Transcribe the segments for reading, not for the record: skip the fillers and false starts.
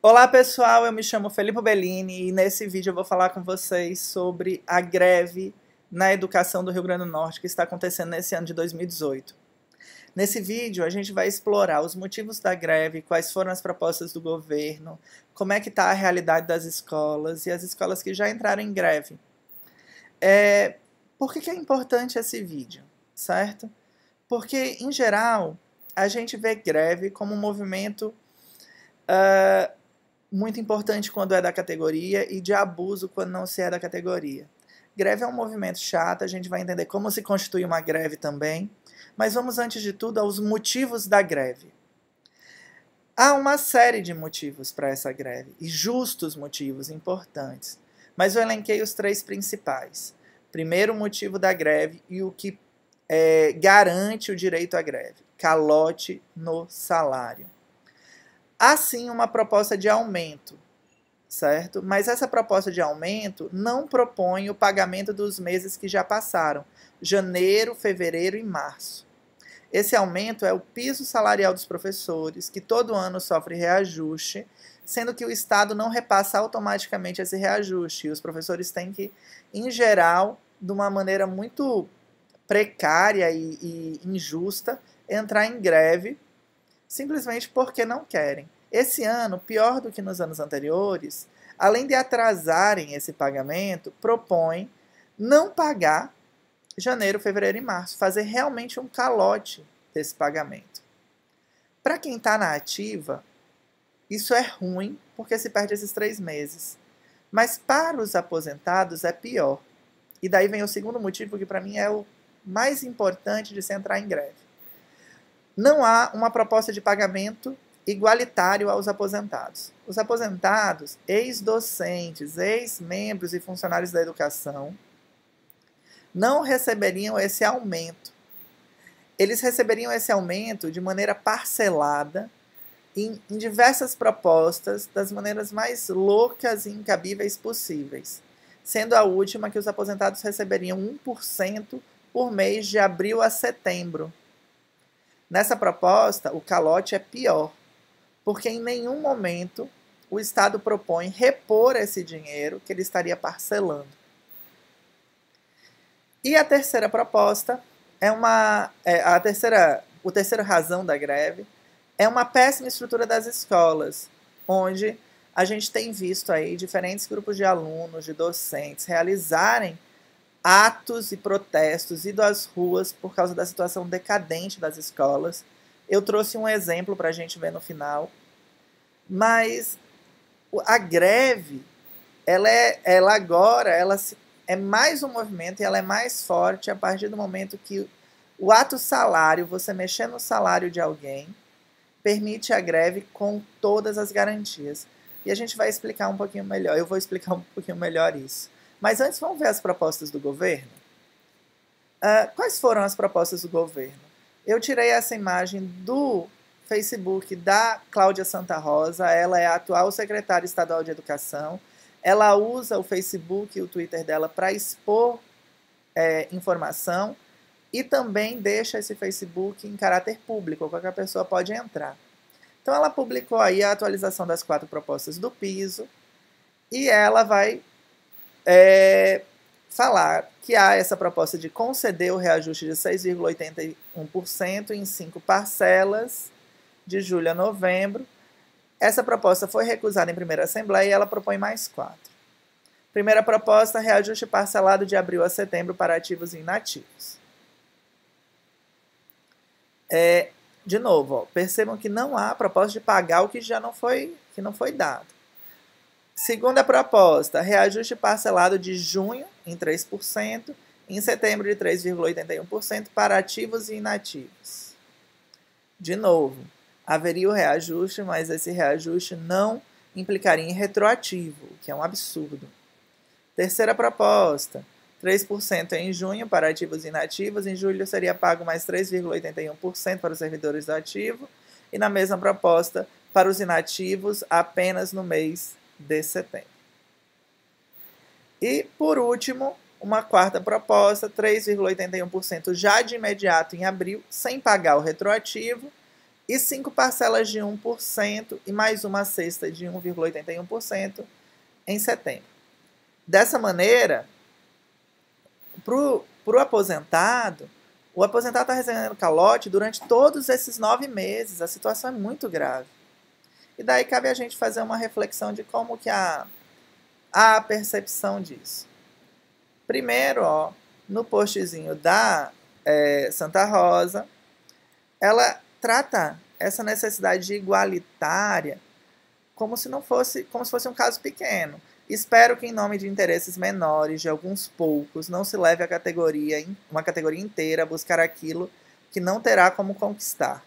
Olá pessoal, eu me chamo Felipe Bellini e nesse vídeo eu vou falar com vocês sobre a greve na educação do Rio Grande do Norte que está acontecendo nesse ano de 2018. Nesse vídeo a gente vai explorar os motivos da greve, quais foram as propostas do governo, como é que está a realidade das escolas e as escolas que já entraram em greve. Por que é importante esse vídeo, certo? Porque, em geral, a gente vê greve como um movimento muito importante quando é da categoria e de abuso quando não se é da categoria. Greve é um movimento chato, a gente vai entender como se constitui uma greve também, mas vamos antes de tudo aos motivos da greve. Há uma série de motivos para essa greve, e justos motivos importantes, mas eu elenquei os três principais. Primeiro motivo da greve e o que garante o direito à greve: calote no salário. Há sim uma proposta de aumento, certo? Mas essa proposta de aumento não propõe o pagamento dos meses que já passaram, janeiro, fevereiro e março. Esse aumento é o piso salarial dos professores, que todo ano sofre reajuste, sendo que o Estado não repassa automaticamente esse reajuste. E os professores têm que, em geral, de uma maneira muito precária e injusta, entrar em greve simplesmente porque não querem. Esse ano, pior do que nos anos anteriores, além de atrasarem esse pagamento, propõem não pagar janeiro, fevereiro e março, fazer realmente um calote desse pagamento. Para quem está na ativa, isso é ruim, porque se perde esses 3 meses. Mas para os aposentados é pior. E daí vem o segundo motivo, que para mim é o mais importante de se entrar em greve. Não há uma proposta de pagamento igualitário aos aposentados. Os aposentados, ex-docentes, ex-membros e funcionários da educação, não receberiam esse aumento. Eles receberiam esse aumento de maneira parcelada, em diversas propostas, das maneiras mais loucas e incabíveis possíveis, sendo a última que os aposentados receberiam 1% por mês de abril a setembro. Nessa proposta, o calote é pior, porque em nenhum momento o Estado propõe repor esse dinheiro que ele estaria parcelando. E a terceira proposta o terceiro razão da greve é uma péssima estrutura das escolas, onde a gente tem visto aí diferentes grupos de alunos, de docentes, realizarem atos e protestos, ido às ruas por causa da situação decadente das escolas. Eu trouxe um exemplo para a gente ver no final. Mas a greve, ela é mais um movimento e ela é mais forte a partir do momento que o ato salário, você mexer no salário de alguém, permite a greve com todas as garantias. E a gente vai explicar um pouquinho melhor, eu vou explicar um pouquinho melhor isso. Mas antes, vamos ver as propostas do governo? Quais foram as propostas do governo? Eu tirei essa imagem do Facebook da Cláudia Santa Rosa, ela é a atual secretária estadual de Educação. Ela usa o Facebook e o Twitter dela para expor informação e também deixa esse Facebook em caráter público, qualquer pessoa pode entrar. Então ela publicou aí a atualização das 4 propostas do piso e ela vai falar que há essa proposta de conceder o reajuste de 6,81% em 5 parcelas, de julho a novembro. Essa proposta foi recusada em primeira assembleia e ela propõe mais 4. Primeira proposta, reajuste parcelado de abril a setembro para ativos e inativos. De novo, percebam que não há proposta de pagar o que não foi dado. Segunda proposta, reajuste parcelado de junho em 3%, em setembro de 3,81% para ativos e inativos. De novo, haveria o reajuste, mas esse reajuste não implicaria em retroativo, o que é um absurdo. Terceira proposta, 3% em junho para ativos e inativos, em julho seria pago mais 3,81% para os servidores do ativo, e na mesma proposta, para os inativos, apenas no mês de setembro. E, por último, uma quarta proposta, 3,81% já de imediato em abril, sem pagar o retroativo, e 5 parcelas de 1% e mais uma sexta de 1,81% em setembro. Dessa maneira, para o aposentado, o aposentado está recebendo calote durante todos esses 9 meses. A situação é muito grave. E daí cabe a gente fazer uma reflexão de como que a percepção disso. Primeiro, no postzinho da Santa Rosa, ela trata essa necessidade igualitária como se fosse um caso pequeno. Espero que, em nome de interesses menores, de alguns poucos, não se leve uma categoria inteira a buscar aquilo que não terá como conquistar.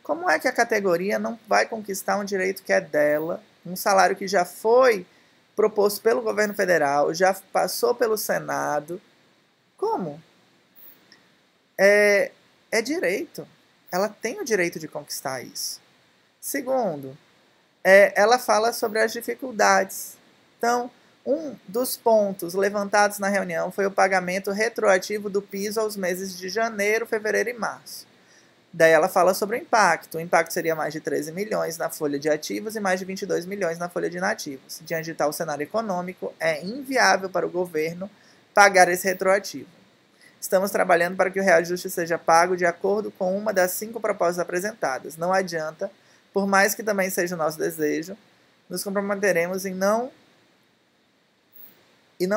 Como é que a categoria não vai conquistar um direito que é dela, um salário que já foi proposto pelo governo federal, já passou pelo Senado? Como? É direito. Ela tem o direito de conquistar isso. Segundo, ela fala sobre as dificuldades. Então, um dos pontos levantados na reunião foi o pagamento retroativo do piso aos meses de janeiro, fevereiro e março. Daí ela fala sobre o impacto. O impacto seria mais de 13 milhões na folha de ativos e mais de 22 milhões na folha de inativos. Diante de tal cenário econômico, é inviável para o governo pagar esse retroativo. Estamos trabalhando para que o reajuste seja pago de acordo com uma das 5 propostas apresentadas. Não adianta, por mais que também seja o nosso desejo, nos comprometeremos e não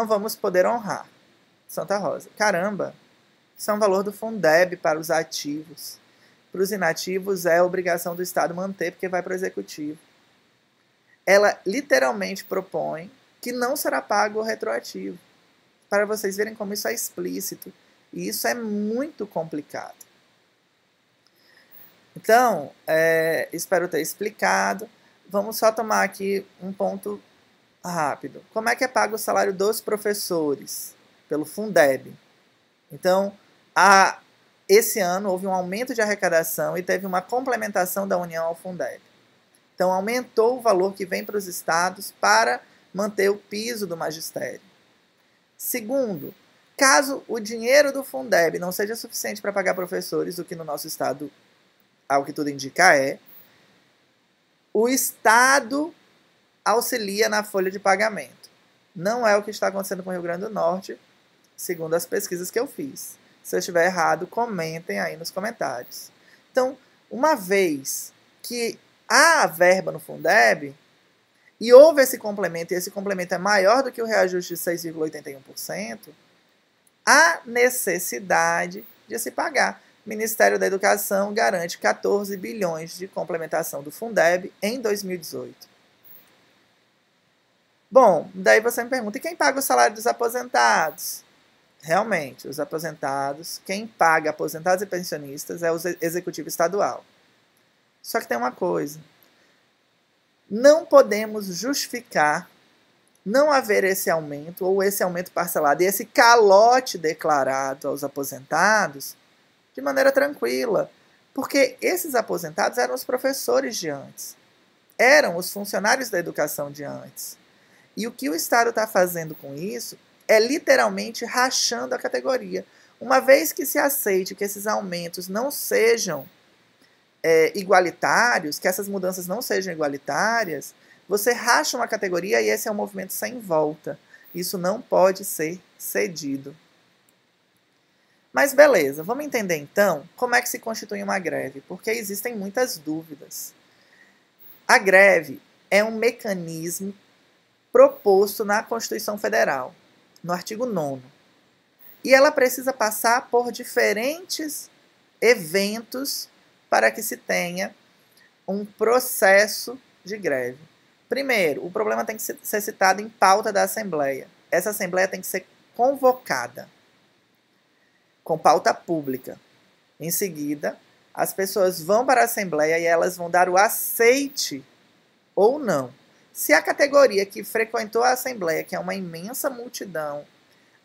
vamos poder honrar. Santa Rosa. Caramba, isso é um valor do Fundeb para os ativos. Para os inativos é obrigação do Estado manter, porque vai para o Executivo. Ela literalmente propõe que não será pago o retroativo. Para vocês verem como isso é explícito. E isso é muito complicado. Então, espero ter explicado. Vamos só tomar aqui um ponto rápido. Como é que é pago o salário dos professores? Pelo Fundeb. Então, esse ano houve um aumento de arrecadação e teve uma complementação da União ao Fundeb. Então, aumentou o valor que vem para os estados para manter o piso do magistério. Segundo, caso o dinheiro do Fundeb não seja suficiente para pagar professores, o que no nosso estado, ao que tudo indica, o Estado auxilia na folha de pagamento. Não é o que está acontecendo com o Rio Grande do Norte, segundo as pesquisas que eu fiz. Se eu estiver errado, comentem aí nos comentários. Então, uma vez que há a verba no Fundeb, e houve esse complemento, e esse complemento é maior do que o reajuste de 6,81%, há necessidade de se pagar. O Ministério da Educação garante 14 bilhões de complementação do Fundeb em 2018. Bom, daí você me pergunta, e quem paga o salário dos aposentados? Realmente, os aposentados, quem paga aposentados e pensionistas é o Executivo Estadual. Só que tem uma coisa. Não podemos justificar não haver esse aumento, ou esse aumento parcelado, e esse calote declarado aos aposentados de maneira tranquila. Porque esses aposentados eram os professores de antes. Eram os funcionários da educação de antes. E o que o Estado está fazendo com isso é literalmente rachando a categoria. Uma vez que se aceite que esses aumentos não sejam igualitários, que essas mudanças não sejam igualitárias, você racha uma categoria e esse é um movimento sem volta. Isso não pode ser cedido. Mas beleza, vamos entender então como é que se constitui uma greve, porque existem muitas dúvidas. A greve é um mecanismo proposto na Constituição Federal, no artigo 9º. E ela precisa passar por diferentes eventos para que se tenha um processo de greve. Primeiro, o problema tem que ser citado em pauta da Assembleia. Essa Assembleia tem que ser convocada com pauta pública. Em seguida, as pessoas vão para a Assembleia e elas vão dar o aceite ou não. Se a categoria que frequentou a Assembleia, que é uma imensa multidão,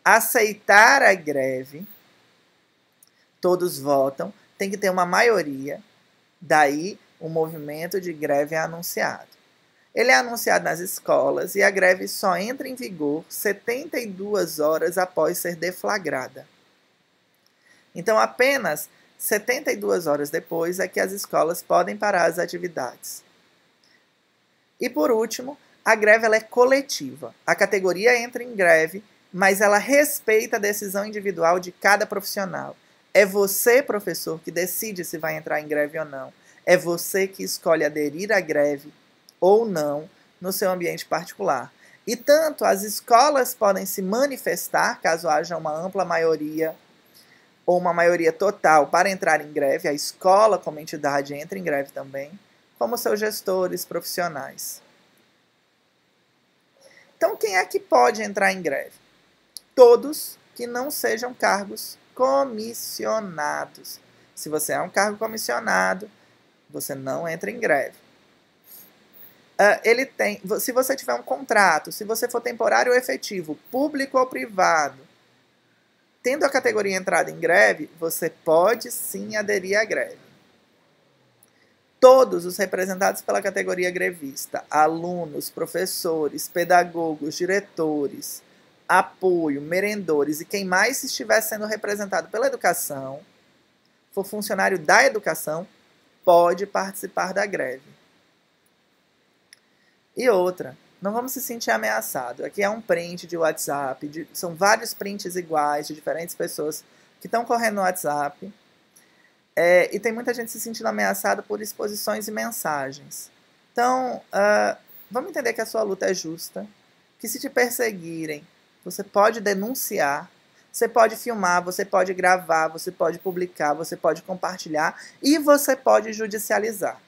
aceitar a greve, todos votam, tem que ter uma maioria, daí o movimento de greve é anunciado. Ele é anunciado nas escolas e a greve só entra em vigor 72 horas após ser deflagrada. Então, apenas 72 horas depois é que as escolas podem parar as atividades. E por último, a greve ela é coletiva. A categoria entra em greve, mas ela respeita a decisão individual de cada profissional. É você, professor, que decide se vai entrar em greve ou não. É você que escolhe aderir à greve ou não no seu ambiente particular. E tanto as escolas podem se manifestar, caso haja uma ampla maioria ou uma maioria total para entrar em greve, a escola como entidade entra em greve também, como seus gestores profissionais. Então, quem é que pode entrar em greve? Todos que não sejam cargos comissionados. Se você é um cargo comissionado, você não entra em greve. Se você tiver um contrato, se você for temporário ou efetivo, público ou privado, tendo a categoria entrada em greve, você pode sim aderir à greve. Todos os representados pela categoria grevista, alunos, professores, pedagogos, diretores, apoio, merendores e quem mais estiver sendo representado pela educação, for funcionário da educação, pode participar da greve. E outra, não vamos se sentir ameaçados. Aqui é um print de WhatsApp, são vários prints iguais de diferentes pessoas que estão correndo no WhatsApp. E tem muita gente se sentindo ameaçada por exposições e mensagens. Então, vamos entender que a sua luta é justa, que se te perseguirem, você pode denunciar, você pode filmar, você pode gravar, você pode publicar, você pode compartilhar e você pode judicializar.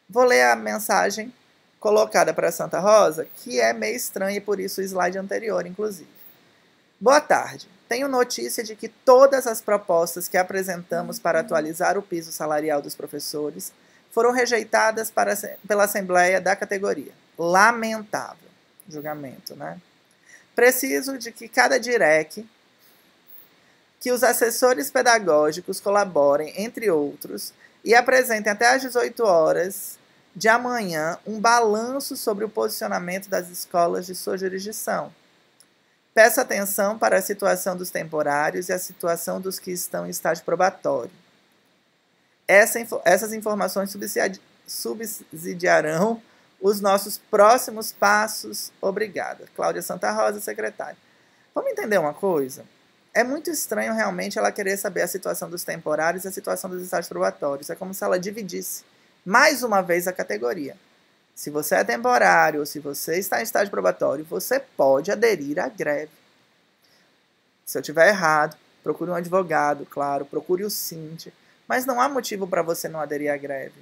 Vou ler a mensagem colocada para Santa Rosa, que é meio estranha e por isso o slide anterior, inclusive. Boa tarde. Tenho notícia de que todas as propostas que apresentamos para atualizar o piso salarial dos professores foram rejeitadas pela Assembleia da categoria. Lamentável. Julgamento, né? Preciso de que cada DIREC, que os assessores pedagógicos colaborem, entre outros, e apresentem até às 18 horas de amanhã um balanço sobre o posicionamento das escolas de sua jurisdição. Peço atenção para a situação dos temporários e a situação dos que estão em estágio probatório. Essas informações subsidiarão os nossos próximos passos. Obrigada. Cláudia Santa Rosa, secretária. Vamos entender uma coisa? É muito estranho realmente ela querer saber a situação dos temporários e a situação dos estágios probatórios. É como se ela dividisse mais uma vez a categoria. Se você é temporário ou se você está em estágio probatório, você pode aderir à greve. Se eu estiver errado, procure um advogado, claro, procure o Sint, mas não há motivo para você não aderir à greve.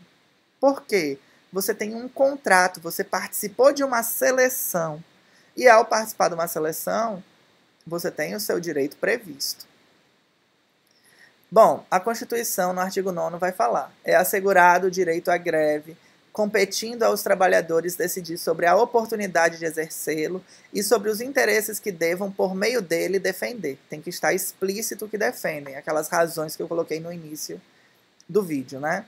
Por quê? Você tem um contrato, você participou de uma seleção. E ao participar de uma seleção, você tem o seu direito previsto. Bom, a Constituição, no artigo 9º, vai falar: é assegurado o direito à greve, competindo aos trabalhadores decidir sobre a oportunidade de exercê-lo e sobre os interesses que devam, por meio dele, defender. Tem que estar explícito o que defendem, aquelas razões que eu coloquei no início do vídeo, né?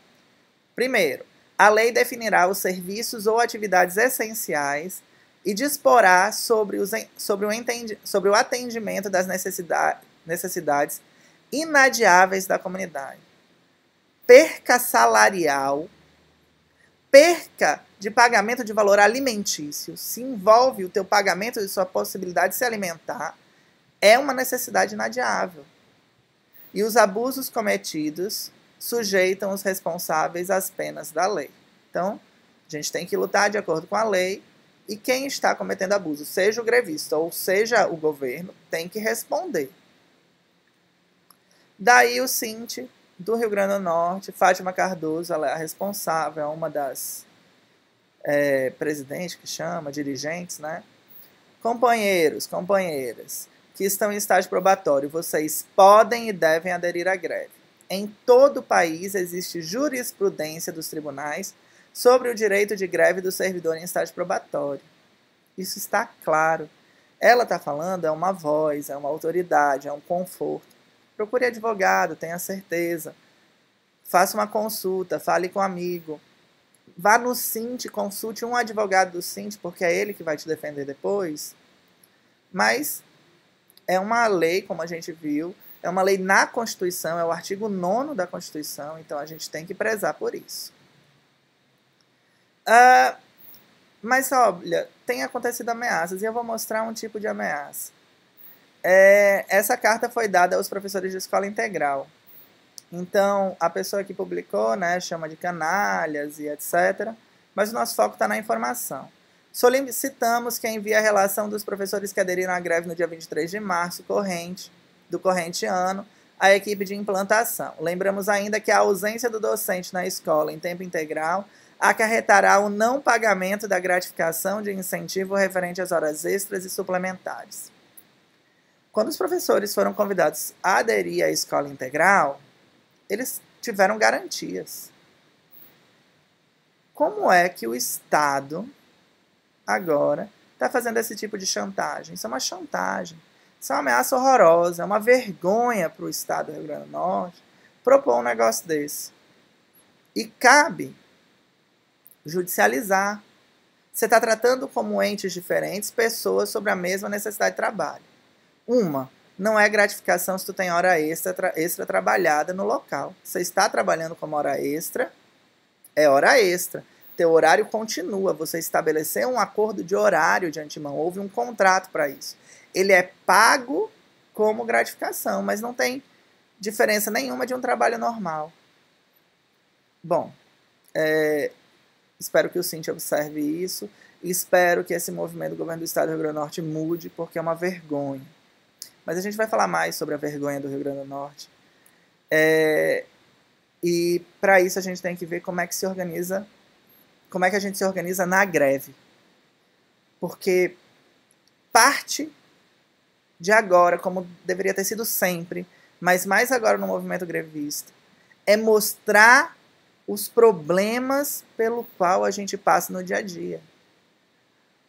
Primeiro, a lei definirá os serviços ou atividades essenciais e disporá sobre o atendimento das necessidades inadiáveis da comunidade. Perca salarial, perca de pagamento de valor alimentício, se envolve o teu pagamento de sua possibilidade de se alimentar, é uma necessidade inadiável. E os abusos cometidos sujeitam os responsáveis às penas da lei. Então, a gente tem que lutar de acordo com a lei. E quem está cometendo abuso, seja o grevista ou seja o governo, tem que responder. Daí o Sint do Rio Grande do Norte, Fátima Cardoso, ela é a responsável, é uma das presidentes que chama, dirigentes, né? Companheiros, companheiras, que estão em estágio probatório, vocês podem e devem aderir à greve. Em todo o país existe jurisprudência dos tribunais sobre o direito de greve do servidor em estágio probatório. Isso está claro. Ela está falando, é uma voz, é uma autoridade, é um conforto. Procure advogado, tenha certeza. Faça uma consulta, fale com um amigo. Vá no Sint, consulte um advogado do Sint, porque é ele que vai te defender depois. Mas é uma lei, como a gente viu, é uma lei na Constituição, é o artigo 9º da Constituição, então a gente tem que prezar por isso. Mas, olha, tem acontecido ameaças, e eu vou mostrar um tipo de ameaça. Essa carta foi dada aos professores de escola integral. Então, a pessoa que publicou, né, chama de canalhas e etc., mas o nosso foco está na informação. Solicitamos que envie a relação dos professores que aderiram à greve no dia 23 de março, do corrente ano, à equipe de implantação. Lembramos ainda que a ausência do docente na escola em tempo integral acarretará o não pagamento da gratificação de incentivo referente às horas extras e suplementares. Quando os professores foram convidados a aderir à escola integral, eles tiveram garantias. Como é que o Estado, agora, está fazendo esse tipo de chantagem? Isso é uma chantagem. Isso é uma ameaça horrorosa, é uma vergonha para o Estado do Rio Grande do Norte propor um negócio desse. E cabe judicializar. Você está tratando como entes diferentes pessoas sobre a mesma necessidade de trabalho. Uma, não é gratificação se tu tem hora extra trabalhada no local. Você está trabalhando como hora extra, é hora extra. Teu horário continua. Você estabeleceu um acordo de horário de antemão. Houve um contrato para isso. Ele é pago como gratificação, mas não tem diferença nenhuma de um trabalho normal. Bom, espero que o Cinti observe isso. Espero que esse movimento do governo do Estado do Rio Grande do Norte mude, porque é uma vergonha. Mas a gente vai falar mais sobre a vergonha do Rio Grande do Norte. E para isso a gente tem que ver como é que se organiza, como é que a gente se organiza na greve. Porque parte de agora, como deveria ter sido sempre, mas mais agora no movimento grevista, é mostrar os problemas pelo qual a gente passa no dia a dia.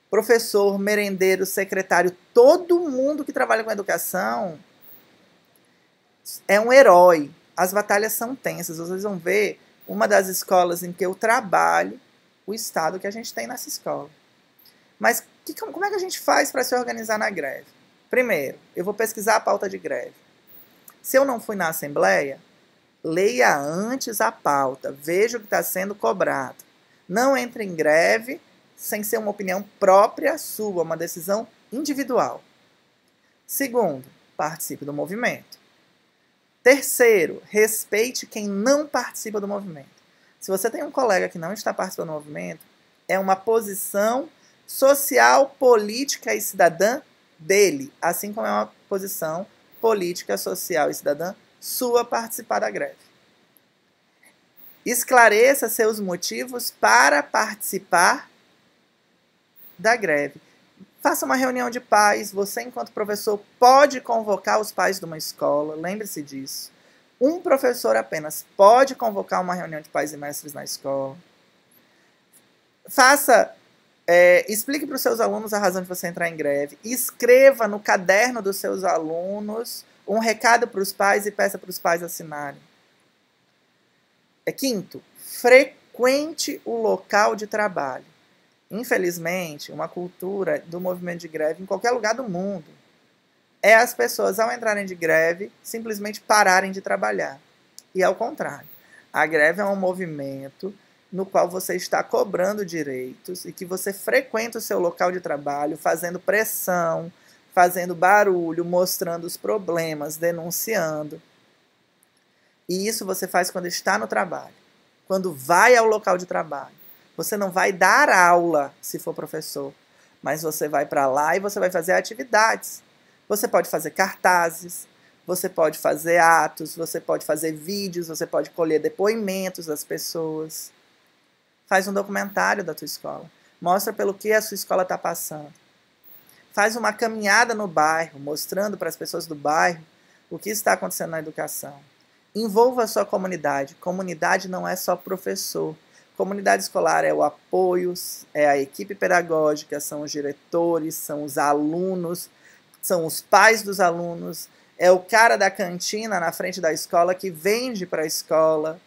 Professor, merendeiro, secretário, todo mundo que trabalha com educação é um herói. As batalhas são tensas. Vocês vão ver uma das escolas em que eu trabalho, o estado que a gente tem nessa escola. Mas como é que a gente faz para se organizar na greve? Primeiro, eu vou pesquisar a pauta de greve. Se eu não fui na assembleia, leia antes a pauta, veja o que está sendo cobrado. Não entre em greve sem ser uma opinião própria sua, uma decisão individual. Segundo, participe do movimento. Terceiro, respeite quem não participa do movimento. Se você tem um colega que não está participando do movimento, é uma posição social, política e cidadã dele, assim como é uma posição política, social e cidadã sua participar da greve. Esclareça seus motivos para participar da greve. Faça uma reunião de pais. Você, enquanto professor, pode convocar os pais de uma escola. Lembre-se disso. Um professor apenas pode convocar uma reunião de pais e mestres na escola. Explique para os seus alunos a razão de você entrar em greve. Escreva no caderno dos seus alunos um recado para os pais e peça para os pais assinarem. Quinto, frequente o local de trabalho. Infelizmente, uma cultura do movimento de greve em qualquer lugar do mundo é as pessoas, ao entrarem de greve, simplesmente pararem de trabalhar. E ao contrário. A greve é um movimento no qual você está cobrando direitos e que você frequenta o seu local de trabalho, fazendo pressão, fazendo barulho, mostrando os problemas, denunciando. E isso você faz quando está no trabalho. Quando vai ao local de trabalho. Você não vai dar aula, se for professor, mas você vai para lá e você vai fazer atividades. Você pode fazer cartazes, você pode fazer atos, você pode fazer vídeos, você pode colher depoimentos das pessoas. Faz um documentário da tua escola. Mostra pelo que a sua escola está passando. Faz uma caminhada no bairro, mostrando para as pessoas do bairro o que está acontecendo na educação. Envolva a sua comunidade. Comunidade não é só professor. Comunidade escolar é o apoio, é a equipe pedagógica, são os diretores, são os alunos, são os pais dos alunos, é o cara da cantina na frente da escola que vende para a escola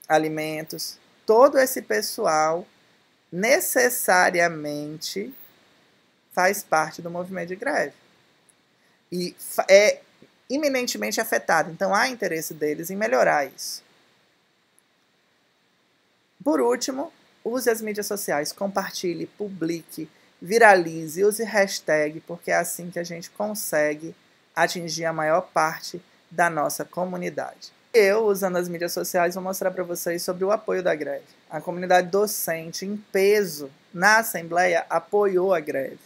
alimentos. Todo esse pessoal necessariamente faz parte do movimento de greve. E iminentemente afetada. Então há interesse deles em melhorar isso. Por último, use as mídias sociais, compartilhe, publique, viralize, use hashtag, porque é assim que a gente consegue atingir a maior parte da nossa comunidade. Eu, usando as mídias sociais, vou mostrar para vocês sobre o apoio da greve. A comunidade docente, em peso, na Assembleia, apoiou a greve.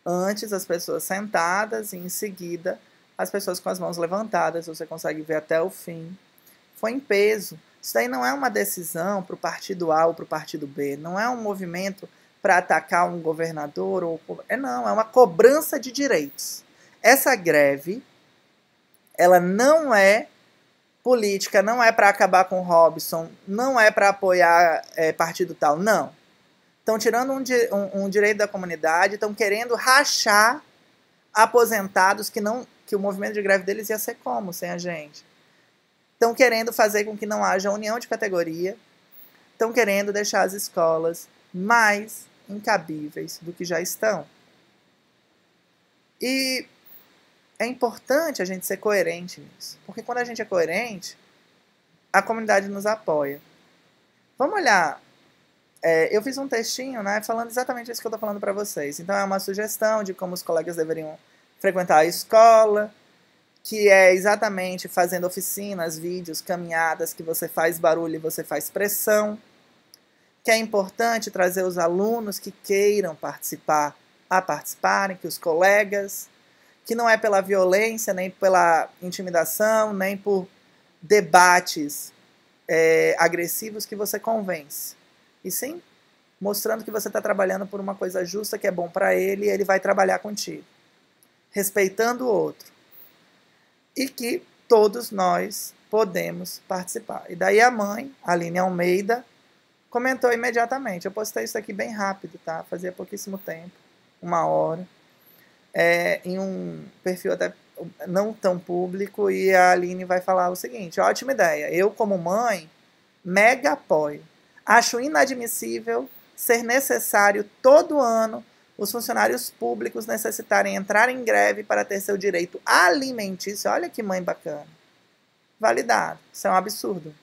Antes, as pessoas sentadas e, em seguida, as pessoas com as mãos levantadas. Você consegue ver até o fim. Foi em peso. Isso daí não é uma decisão para o partido A ou para o partido B. Não é um movimento para atacar um governador. Não, é uma cobrança de direitos. Essa greve, ela não é política, não é para acabar com o Robson, não é para apoiar partido tal, não. Estão tirando um direito da comunidade, estão querendo rachar aposentados que o movimento de greve deles ia ser como sem a gente. Estão querendo fazer com que não haja união de categoria, estão querendo deixar as escolas mais incabíveis do que já estão. E é importante a gente ser coerente nisso, porque quando a gente é coerente, a comunidade nos apoia. Vamos olhar, eu fiz um textinho, né, falando exatamente isso que eu estou falando para vocês. Então é uma sugestão de como os colegas deveriam frequentar a escola, que é exatamente fazendo oficinas, vídeos, caminhadas, que você faz barulho e você faz pressão, que é importante trazer os alunos que queiram participar a participarem, que os colegas, que não é pela violência, nem pela intimidação, nem por debates agressivos que você convence. E sim, mostrando que você está trabalhando por uma coisa justa, que é bom para ele, e ele vai trabalhar contigo. Respeitando o outro. E que todos nós podemos participar. E daí a mãe, Aline Almeida, comentou imediatamente. Eu postei isso aqui bem rápido, tá? Fazia pouquíssimo tempo, 1 hora. Em um perfil até não tão público, e a Aline vai falar o seguinte: ótima ideia, eu como mãe, mega apoio. Acho inadmissível ser necessário todo ano os funcionários públicos necessitarem entrar em greve para ter seu direito alimentício. Olha que mãe bacana. Validado. Isso é um absurdo.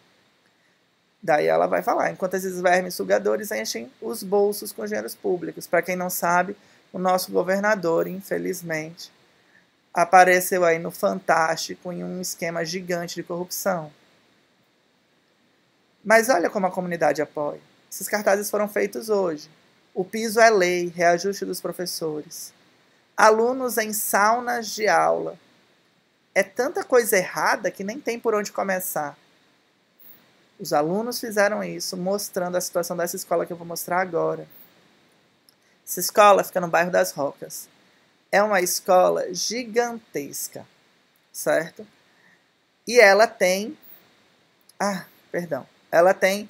Daí ela vai falar, enquanto esses vermes sugadores enchem os bolsos com dinheiros públicos. Para quem não sabe, o nosso governador, infelizmente, apareceu aí no Fantástico em um esquema gigante de corrupção. Mas olha como a comunidade apoia. Esses cartazes foram feitos hoje. O piso é lei, reajuste dos professores. Alunos em saunas de aula. É tanta coisa errada que nem tem por onde começar. Os alunos fizeram isso, mostrando a situação dessa escola que eu vou mostrar agora. Essa escola fica no bairro das Rocas. É uma escola gigantesca, certo? E ela tem... Ela tem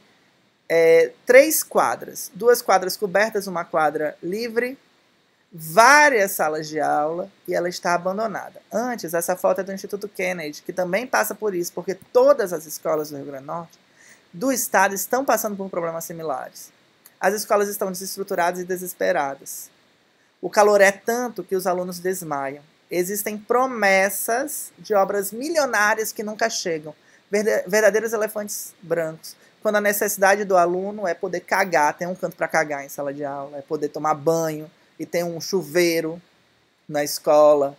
3 quadras. 2 quadras cobertas, 1 quadra livre, várias salas de aula, e ela está abandonada. Antes, essa foto é do Instituto Kennedy, que também passa por isso, porque todas as escolas do Rio Grande do Norte, do estado, estão passando por problemas similares. As escolas estão desestruturadas e desesperadas. O calor é tanto que os alunos desmaiam. Existem promessas de obras milionárias que nunca chegam. Verdadeiros elefantes brancos. Quando a necessidade do aluno é poder cagar, tem um canto para cagar em sala de aula, é poder tomar banho e tem um chuveiro na escola,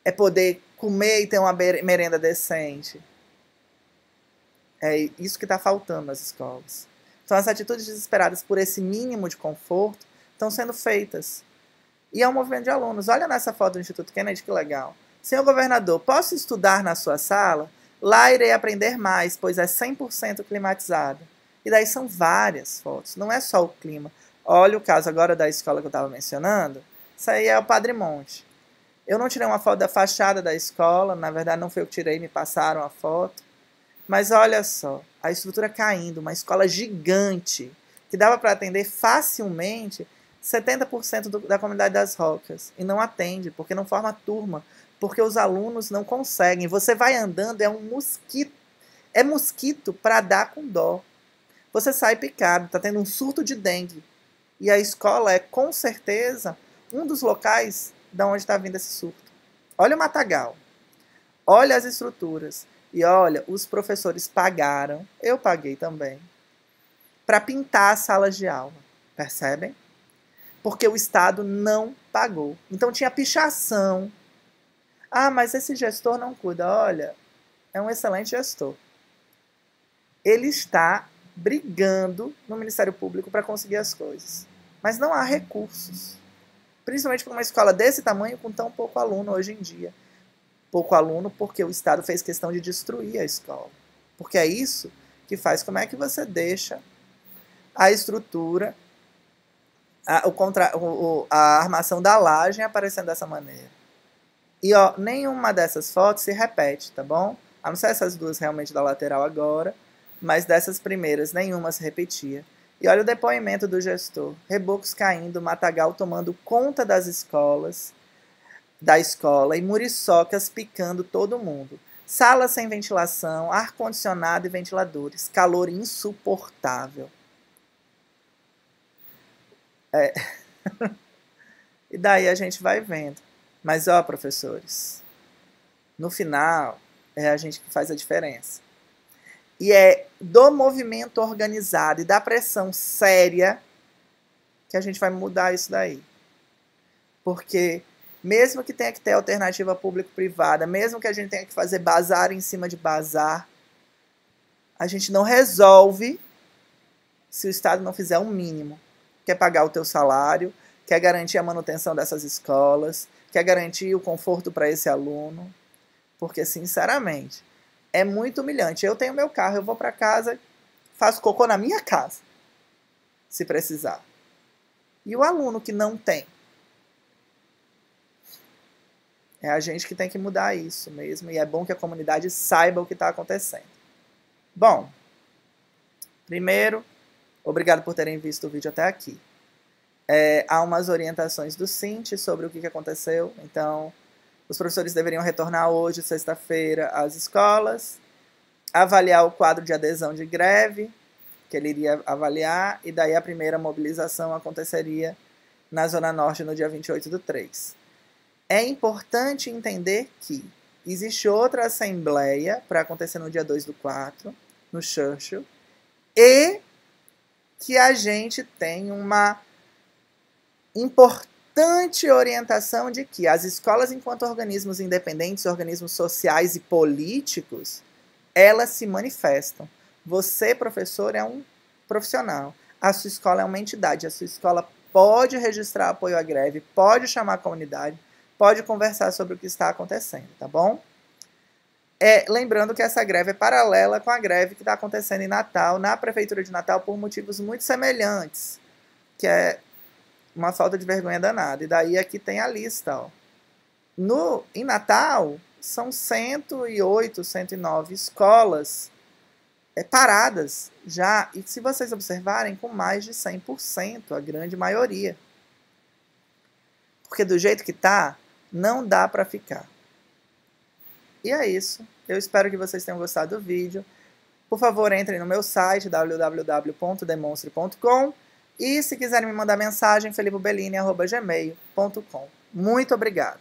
é poder comer e ter uma merenda decente. É isso que está faltando nas escolas. Então as atitudes desesperadas por esse mínimo de conforto estão sendo feitas. E é um movimento de alunos. Olha nessa foto do Instituto Kennedy, que legal. Senhor governador, posso estudar na sua sala? Lá irei aprender mais, pois é 100% climatizada. E daí são várias fotos, não é só o clima. Olha o caso agora da escola que eu estava mencionando. Isso aí é o Padre Monte. Eu não tirei uma foto da fachada da escola, na verdade não foi eu que tirei, me passaram a foto. Mas olha só, a estrutura caindo, uma escola gigante, que dava para atender facilmente 70% da comunidade das Rocas. E não atende, porque não forma turma, porque os alunos não conseguem. Você vai andando, é um mosquito. É mosquito para dar com dó. Você sai picado, está tendo um surto de dengue. E a escola é, com certeza, um dos locais de onde está vindo esse surto. Olha o matagal. Olha as estruturas. E olha, os professores pagaram, eu paguei também, para pintar as salas de aula. Percebem? Porque o Estado não pagou. Então tinha pichação. Ah, mas esse gestor não cuida. Olha, é um excelente gestor. Ele está brigando no Ministério Público para conseguir as coisas. Mas não há recursos. Principalmente para uma escola desse tamanho com tão pouco aluno hoje em dia. Pouco aluno porque o Estado fez questão de destruir a escola. Porque é isso que faz como é que você deixa a estrutura, a armação da laje aparecendo dessa maneira. E ó, nenhuma dessas fotos se repete, tá bom? A não ser essas duas realmente da lateral agora, mas dessas primeiras nenhuma se repetia. E olha o depoimento do gestor. Rebocos caindo, matagal tomando conta das escolas, da escola e muriçocas picando todo mundo. Sala sem ventilação, ar-condicionado e ventiladores. Calor insuportável. E daí a gente vai vendo. Mas ó, professores, no final é a gente que faz a diferença. E é do movimento organizado e da pressão séria que a gente vai mudar isso daí. Porque mesmo que tenha que ter alternativa público-privada, mesmo que a gente tenha que fazer bazar em cima de bazar, a gente não resolve se o Estado não fizer o mínimo. Quer pagar o teu salário, quer garantir a manutenção dessas escolas, quer garantir o conforto para esse aluno. Porque, sinceramente, é muito humilhante. Eu tenho meu carro, eu vou para casa, faço cocô na minha casa, se precisar. E o aluno que não tem? É a gente que tem que mudar isso mesmo. E é bom que a comunidade saiba o que está acontecendo. Bom, primeiro, obrigado por terem visto o vídeo até aqui. Há umas orientações do Cinti sobre o que aconteceu. Então, os professores deveriam retornar hoje, sexta-feira, às escolas, avaliar o quadro de adesão de greve, que ele iria avaliar, e daí a primeira mobilização aconteceria na Zona Norte no dia 28/3. É importante entender que existe outra assembleia para acontecer no dia 2/4, no Churchill, e que a gente tem uma importante orientação de que as escolas, enquanto organismos independentes, organismos sociais e políticos, elas se manifestam. Você, professor, é um profissional. A sua escola é uma entidade. A sua escola pode registrar apoio à greve, pode chamar a comunidade, pode conversar sobre o que está acontecendo, tá bom? Lembrando que essa greve é paralela com a greve que está acontecendo em Natal, na Prefeitura de Natal, por motivos muito semelhantes, que é uma falta de vergonha danada. E daí aqui tem a lista. Ó. Em Natal, são 108, 109 escolas paradas já. E se vocês observarem, com mais de 100%, a grande maioria. Porque do jeito que tá, não dá para ficar. E é isso. Eu espero que vocês tenham gostado do vídeo. Por favor, entrem no meu site, www.demonstre.com. E se quiserem me mandar mensagem, felipobellini@gmail.com. Muito obrigado.